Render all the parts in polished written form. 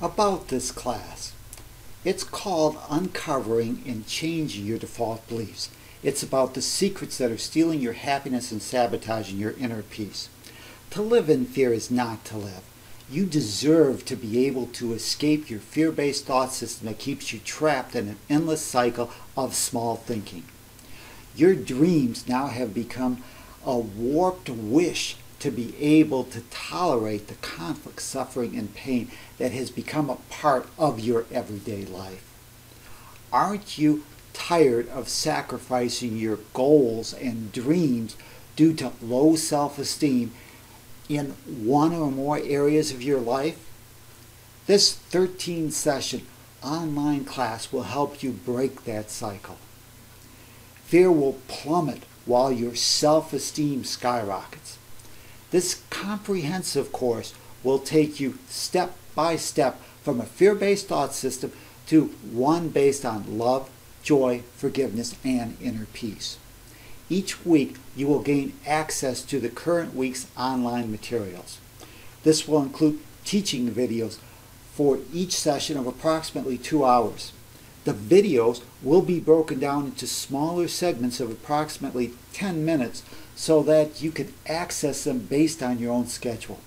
about this class. It's called Uncovering and Changing Your Default Beliefs. It's about the secrets that are stealing your happiness and sabotaging your inner peace. To live in fear is not to live. You deserve to be able to escape your fear-based thought system that keeps you trapped in an endless cycle of small thinking. Your dreams now have become a warped wish to be able to tolerate the conflict, suffering, and pain that has become a part of your everyday life. Aren't you tired of sacrificing your goals and dreams due to low self-esteem in one or more areas of your life? This 13-session online class will help you break that cycle. Fear will plummet while your self-esteem skyrockets. This comprehensive course will take you step by step from a fear-based thought system to one based on love, joy, forgiveness, and inner peace. Each week you will gain access to the current week's online materials. This will include teaching videos for each session of approximately 2 hours. The videos will be broken down into smaller segments of approximately 10 minutes so that you can access them based on your own schedule.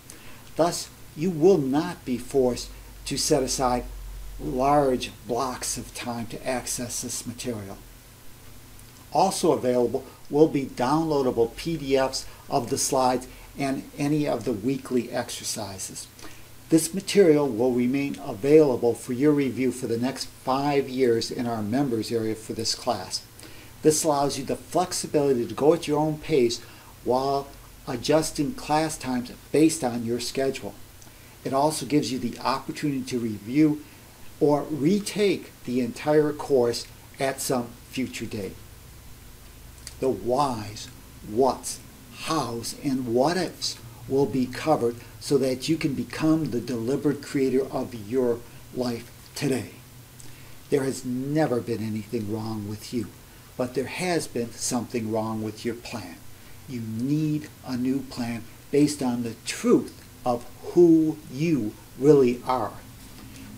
Thus, you will not be forced to set aside large blocks of time to access this material. Also available will be downloadable PDFs of the slides and any of the weekly exercises. This material will remain available for your review for the next 5 years in our members area for this class. This allows you the flexibility to go at your own pace while adjusting class times based on your schedule. It also gives you the opportunity to review or retake the entire course at some future date. The whys, whats, hows, and what-ifs will be covered so that you can become the deliberate creator of your life today. There has never been anything wrong with you, but there has been something wrong with your plan. You need a new plan based on the truth of who you really are.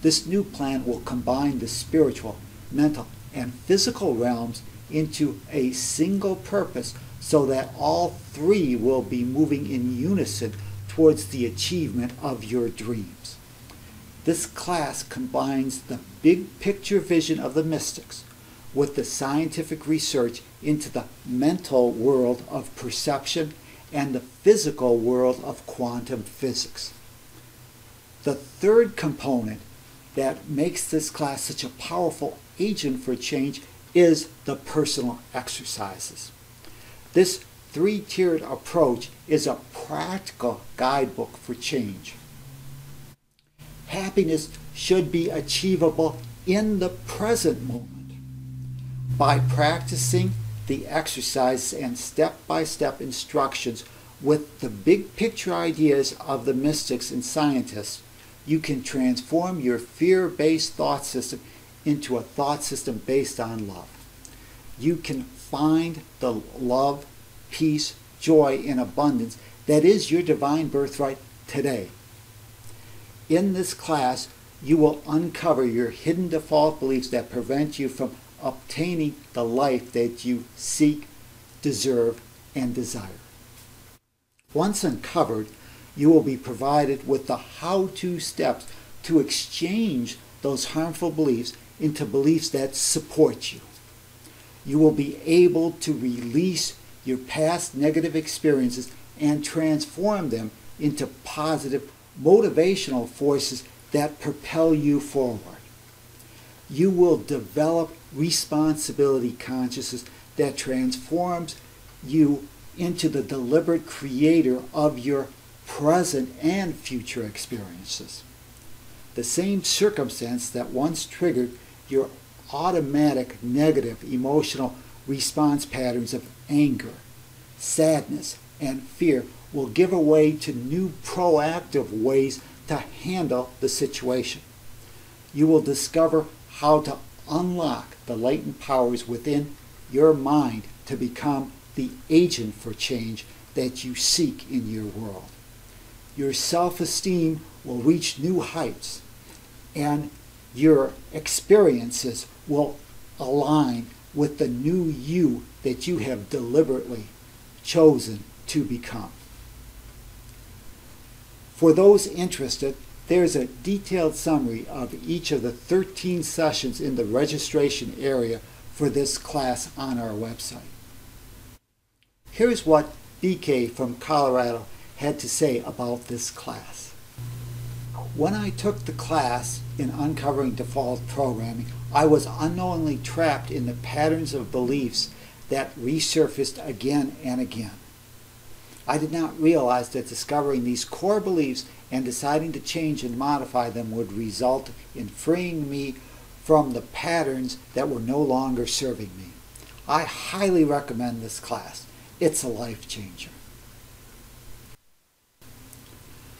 This new plan will combine the spiritual, mental, and physical realms into a single purpose so that all three will be moving in unison towards the achievement of your dreams. This class combines the big picture vision of the mystics with the scientific research into the mental world of perception and the physical world of quantum physics. The third component that makes this class such a powerful agent for change is the personal exercises. This three-tiered approach is a practical guidebook for change. Happiness should be achievable in the present moment. By practicing the exercises and step-by-step instructions with the big picture ideas of the mystics and scientists, you can transform your fear-based thought system into a thought system based on love. You can find the love, peace, joy, and abundance that is your divine birthright today. In this class, you will uncover your hidden default beliefs that prevent you from obtaining the life that you seek, deserve, and desire. Once uncovered, you will be provided with the how-to steps to exchange those harmful beliefs into beliefs that support you. You will be able to release your past negative experiences and transform them into positive, motivational forces that propel you forward. You will develop responsibility consciousness that transforms you into the deliberate creator of your present and future experiences. The same circumstance that once triggered your automatic negative emotional response patterns of anger, sadness, and fear will give way to new proactive ways to handle the situation. You will discover how to unlock the latent powers within your mind to become the agent for change that you seek in your world. Your self-esteem will reach new heights. and your experiences will align with the new you that you have deliberately chosen to become. For those interested, there's a detailed summary of each of the 13 sessions in the registration area for this class on our website. Here's what BK from Colorado had to say about this class. When I took the class in Uncovering Default Programming, I was unknowingly trapped in the patterns of beliefs that resurfaced again and again. I did not realize that discovering these core beliefs and deciding to change and modify them would result in freeing me from the patterns that were no longer serving me. I highly recommend this class. It's a life changer.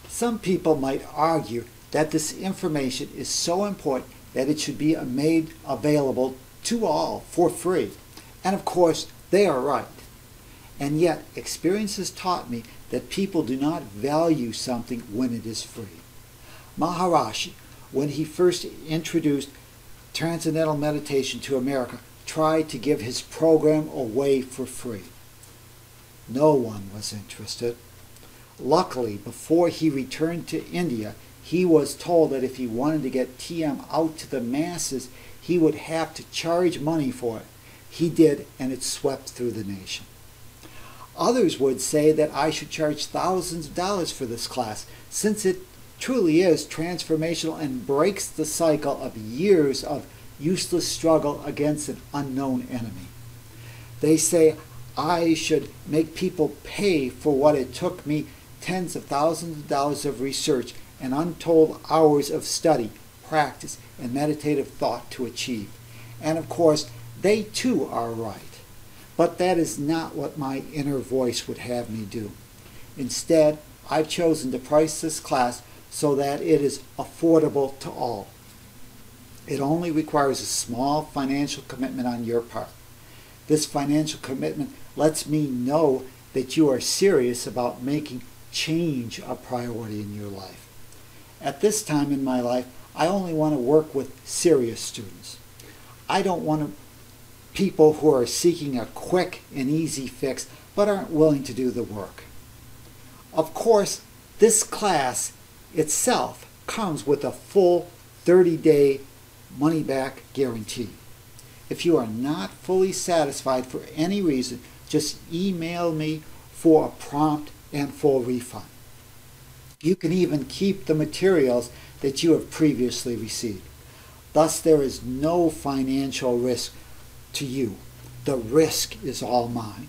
Some people might argue that this information is so important that it should be made available to all for free. And of course, they are right. And yet, experience has taught me that people do not value something when it is free. Maharishi, when he first introduced Transcendental Meditation to America, tried to give his program away for free. No one was interested. Luckily, before he returned to India, he was told that if he wanted to get TM out to the masses, he would have to charge money for it. He did, and it swept through the nation. Others would say that I should charge thousands of dollars for this class, since it truly is transformational and breaks the cycle of years of useless struggle against an unknown enemy. They say I should make people pay for what it took me tens of thousands of dollars of research and untold hours of study, practice, and meditative thought to achieve. And of course, they too are right. But that is not what my inner voice would have me do. Instead, I've chosen to price this class so that it is affordable to all. It only requires a small financial commitment on your part. This financial commitment lets me know that you are serious about making change a priority in your life. At this time in my life, I only want to work with serious students. I don't want people who are seeking a quick and easy fix but aren't willing to do the work. Of course, this class itself comes with a full 30-day money-back guarantee. If you are not fully satisfied for any reason, just email me for a prompt and full refund. You can even keep the materials that you have previously received. Thus, there is no financial risk to you. The risk is all mine.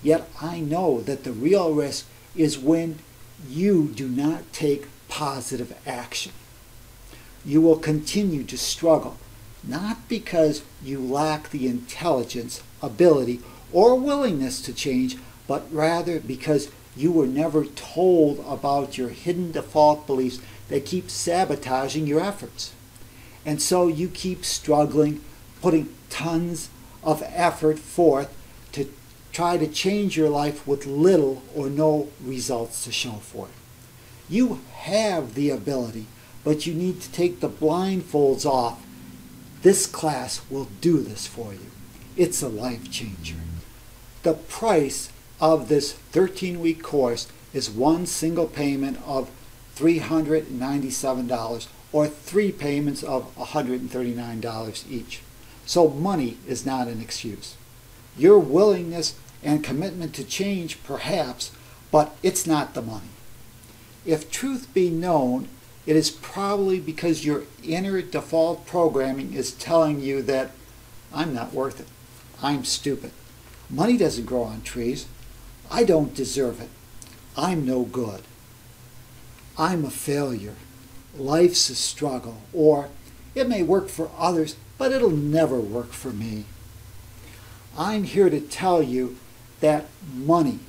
Yet I know that the real risk is when you do not take positive action. You will continue to struggle, not because you lack the intelligence, ability, or willingness to change, but rather because you were never told about your hidden default beliefs that keep sabotaging your efforts. And so you keep struggling, putting tons of effort forth to try to change your life with little or no results to show for it. You have the ability, but you need to take the blindfolds off. This class will do this for you. It's a life changer. The price of this 13-week course is one single payment of $397 or 3 payments of $139 each. So money is not an excuse. Your willingness and commitment to change, perhaps, but it's not the money. If truth be known, it is probably because your inner default programming is telling you that I'm not worth it. I'm stupid. Money doesn't grow on trees. I don't deserve it. I'm no good. I'm a failure. Life's a struggle. Or it may work for others, but it'll never work for me. I'm here to tell you that money,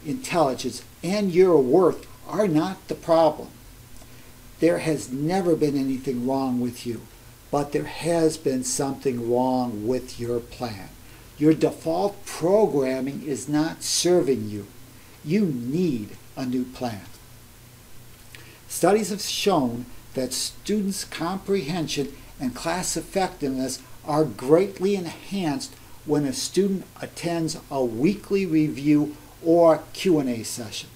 intelligence, and your worth are not the problem. There has never been anything wrong with you, but there has been something wrong with your plan. Your default programming is not serving you. You need a new plan. Studies have shown that students' comprehension and class effectiveness are greatly enhanced when a student attends a weekly review or Q&A session.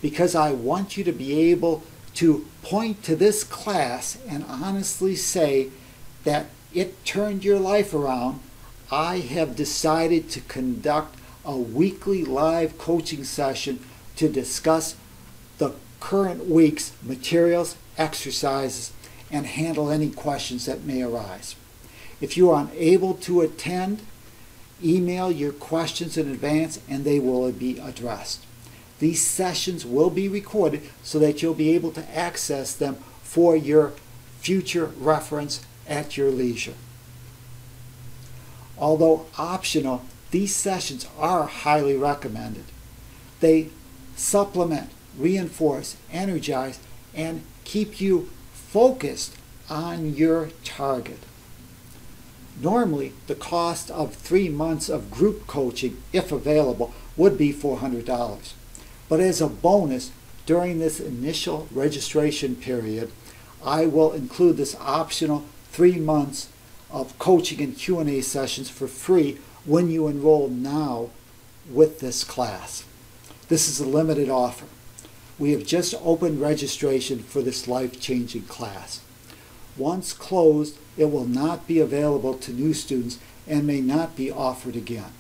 Because I want you to be able to point to this class and honestly say that it turned your life around, I have decided to conduct a weekly live coaching session to discuss the current week's materials, exercises, and handle any questions that may arise. If you are unable to attend, email your questions in advance and they will be addressed. These sessions will be recorded so that you'll be able to access them for your future reference at your leisure. Although optional, these sessions are highly recommended. They supplement, reinforce, energize, and keep you focused on your target. Normally, the cost of 3 months of group coaching, if available, would be $400. But as a bonus, during this initial registration period, I will include this optional 3 months of coaching and Q&A sessions for free when you enroll now with this class. This is a limited offer. We have just opened registration for this life-changing class. Once closed, it will not be available to new students and may not be offered again.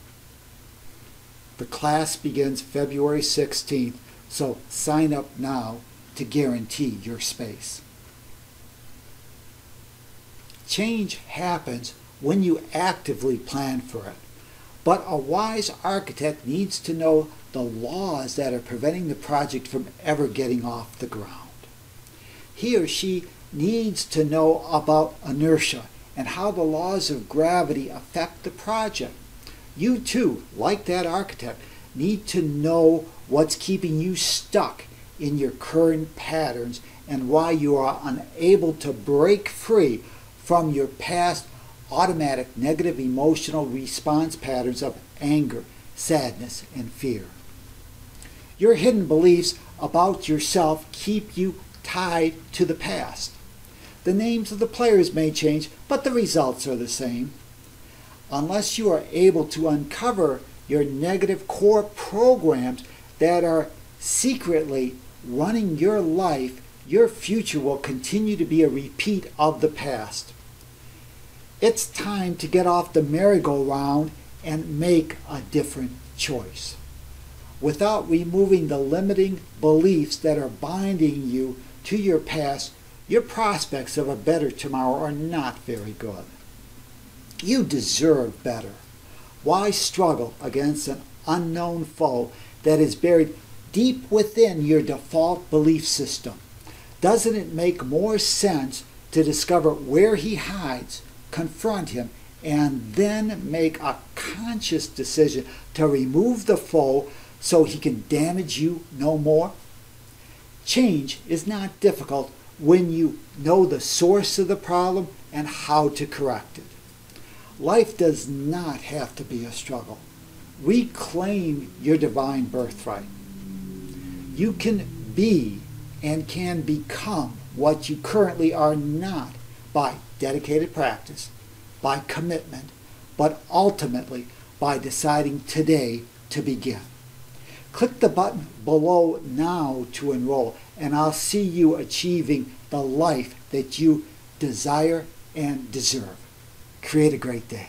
The class begins February 16th, so sign up now to guarantee your space. Change happens when you actively plan for it, but a wise architect needs to know the laws that are preventing the project from ever getting off the ground. He or she needs to know about inertia and how the laws of gravity affect the project. You too, like that architect, need to know what's keeping you stuck in your current patterns and why you are unable to break free from your past automatic negative emotional response patterns of anger, sadness, and fear. Your hidden beliefs about yourself keep you tied to the past. The names of the players may change, but the results are the same. Unless you are able to uncover your negative core programs that are secretly running your life, your future will continue to be a repeat of the past. It's time to get off the merry-go-round and make a different choice. Without removing the limiting beliefs that are binding you to your past, your prospects of a better tomorrow are not very good. You deserve better. Why struggle against an unknown foe that is buried deep within your default belief system? Doesn't it make more sense to discover where he hides, confront him, and then make a conscious decision to remove the foe so he can damage you no more? Change is not difficult when you know the source of the problem and how to correct it. Life does not have to be a struggle. Reclaim your divine birthright. You can be and can become what you currently are not by dedicated practice, by commitment, but ultimately by deciding today to begin. Click the button below now to enroll, and I'll see you achieving the life that you desire and deserve. Create a great day.